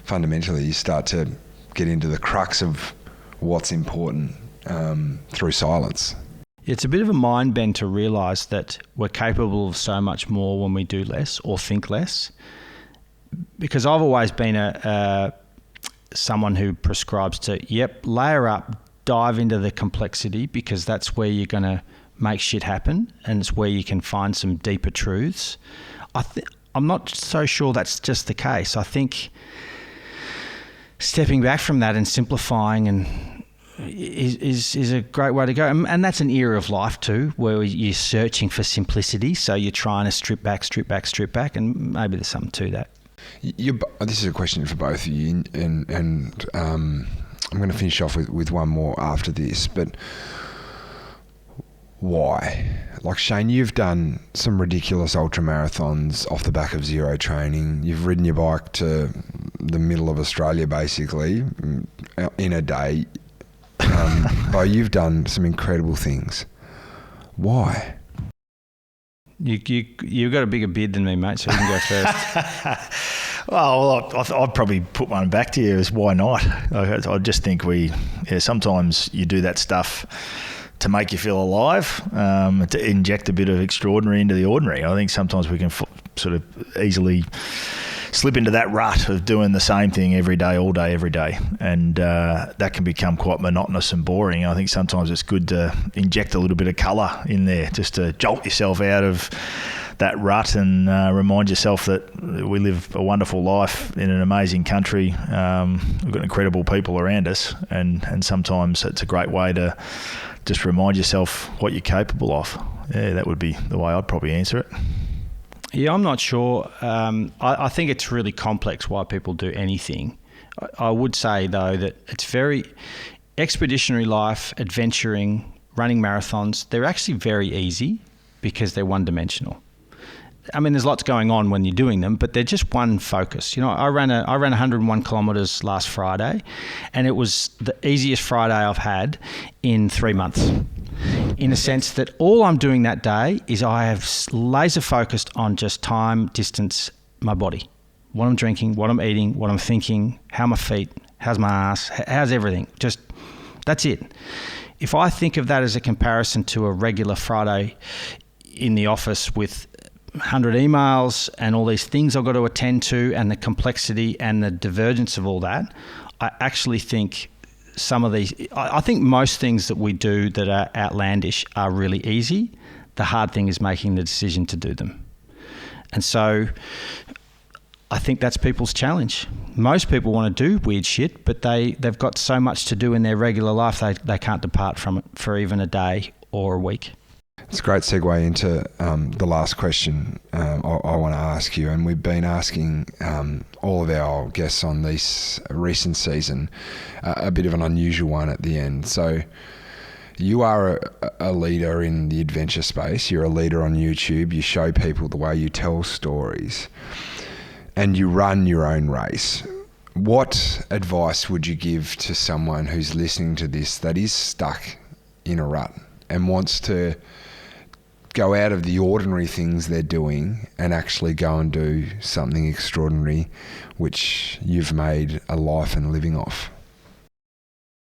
fundamentally you start to get into the crux of what's important through silence. It's a bit of a mind bend to realise that we're capable of so much more when we do less or think less. Because I've always been someone who prescribes to, layer up, dive into the complexity, because that's where you're going to make shit happen, and it's where you can find some deeper truths. I'm not so sure that's just the case. I think stepping back from that and simplifying is a great way to go. And that's an era of life too, where you're searching for simplicity. So you're trying to strip back, and maybe there's something to that. This is a question for both of you, and I'm going to finish off with one more after this, but why? Like, Shane, you've done some ridiculous ultra marathons off the back of zero training. You've ridden your bike to the middle of Australia, basically, in a day. But you've done some incredible things. Why? You've got a bigger beard than me, mate, so you can go first. Well, I'd probably put one back to you as why not? I just think sometimes you do that stuff to make you feel alive, to inject a bit of extraordinary into the ordinary. I think sometimes we can sort of easily slip into that rut of doing the same thing every day, all day, every day. And that can become quite monotonous and boring. I think sometimes it's good to inject a little bit of colour in there just to jolt yourself out of that rut and remind yourself that we live a wonderful life in an amazing country. We've got incredible people around us, and sometimes it's a great way to just remind yourself what you're capable of. Yeah, that would be the way I'd probably answer it. Yeah, I'm not sure. I think it's really complex why people do anything. I would say, though, that it's very expeditionary life, adventuring, running marathons, they're actually very easy because they're one-dimensional. I mean, there's lots going on when you're doing them, but they're just one focus. You know, I ran 101 kilometres last Friday, and it was the easiest Friday I've had in 3 months. In a sense that all I'm doing that day is I have laser focused on just time, distance, my body. What I'm drinking, what I'm eating, what I'm thinking, how my feet, how's my ass, how's everything. Just, that's it. If I think of that as a comparison to a regular Friday in the office with 100 emails and all these things I've got to attend to and the complexity and the divergence of all that, I actually think some of these, I think most things that we do that are outlandish are really easy. The hard thing is making the decision to do them. And so I think that's people's challenge. Most people want to do weird shit, but they've got so much to do in their regular life, they can't depart from it for even a day or a week. It's a great segue into the last question I want to ask you, and we've been asking all of our guests on this recent season a bit of an unusual one at the end. So you are a leader in the adventure space. You're a leader on YouTube. You show people the way you tell stories, and you run your own race. What advice would you give to someone who's listening to this that is stuck in a rut and wants to go out of the ordinary things they're doing and actually go and do something extraordinary, which you've made a life and living off?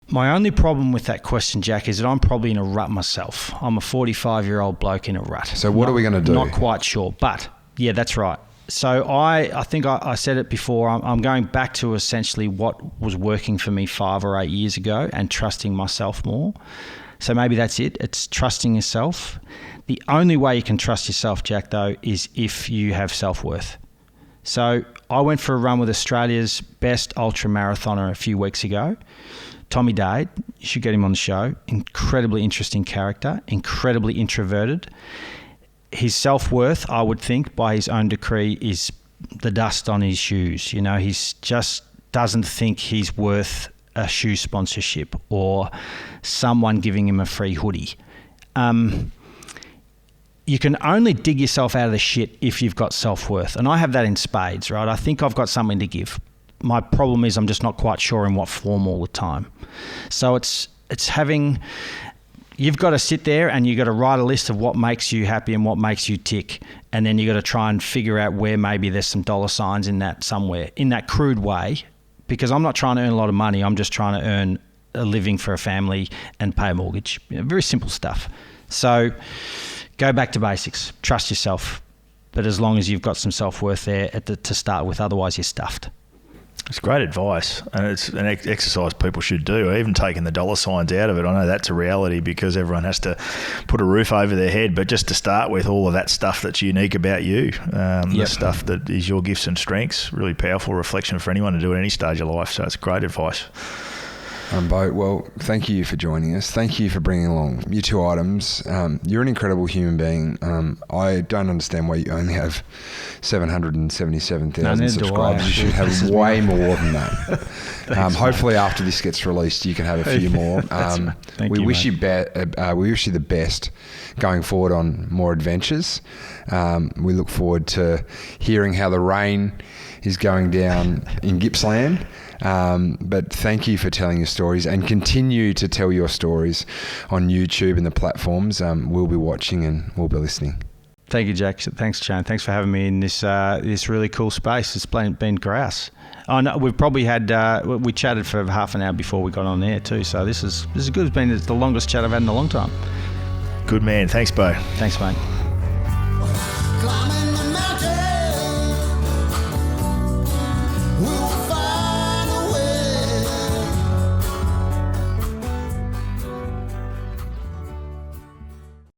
My only problem with that question, Jack, is that I'm probably in a rut myself. I'm a 45-year-old bloke in a rut. So what are we going to do? Not quite sure, but yeah, that's right. So I think I said it before, I'm going back to essentially what was working for me 5 or 8 years ago and trusting myself more. So maybe that's it. It's trusting yourself. The only way you can trust yourself, Jack, though, is if you have self-worth. So I went for a run with Australia's best ultra marathoner a few weeks ago, Tommy Dade. You should get him on the show. Incredibly interesting character, incredibly introverted. His self-worth, I would think, by his own decree, is the dust on his shoes. You know, he's just doesn't think he's worth a shoe sponsorship or someone giving him a free hoodie. You can only dig yourself out of the shit if you've got self-worth. And I have that in spades, right? I think I've got something to give. My problem is I'm just not quite sure in what form all the time. So it's having... You've got to sit there and you've got to write a list of what makes you happy and what makes you tick. And then you've got to try and figure out where maybe there's some dollar signs in that somewhere, in that crude way. Because I'm not trying to earn a lot of money. I'm just trying to earn a living for a family and pay a mortgage. You know, very simple stuff. So go back to basics. Trust yourself. But as long as you've got some self-worth there to start with, otherwise you're stuffed. It's great advice, and it's an exercise people should do. Even taking the dollar signs out of it, I know that's a reality because everyone has to put a roof over their head, but just to start with all of that stuff that's unique about you, the stuff that is your gifts and strengths, really powerful reflection for anyone to do at any stage of life. So it's great advice. Beau, well, thank you for joining us. Thank you for bringing along your 2 items. You're an incredible human being. I don't understand why you only have 777,000 subscribers. You should have way more than that. Hopefully after this gets released, you can have a few more. We wish you the best going forward on more adventures. We look forward to hearing how the rain is going down in Gippsland. But thank you for telling your stories, and continue to tell your stories on YouTube and the platforms. We'll be watching and we'll be listening. Thank you, Jack. Thanks, Shane. Thanks for having me in this really cool space. It's been grouse. Oh, no, we've probably had we chatted for half an hour before we got on air too. So this is good. It's been the longest chat I've had in a long time. Good man. Thanks, Beau. Thanks, mate.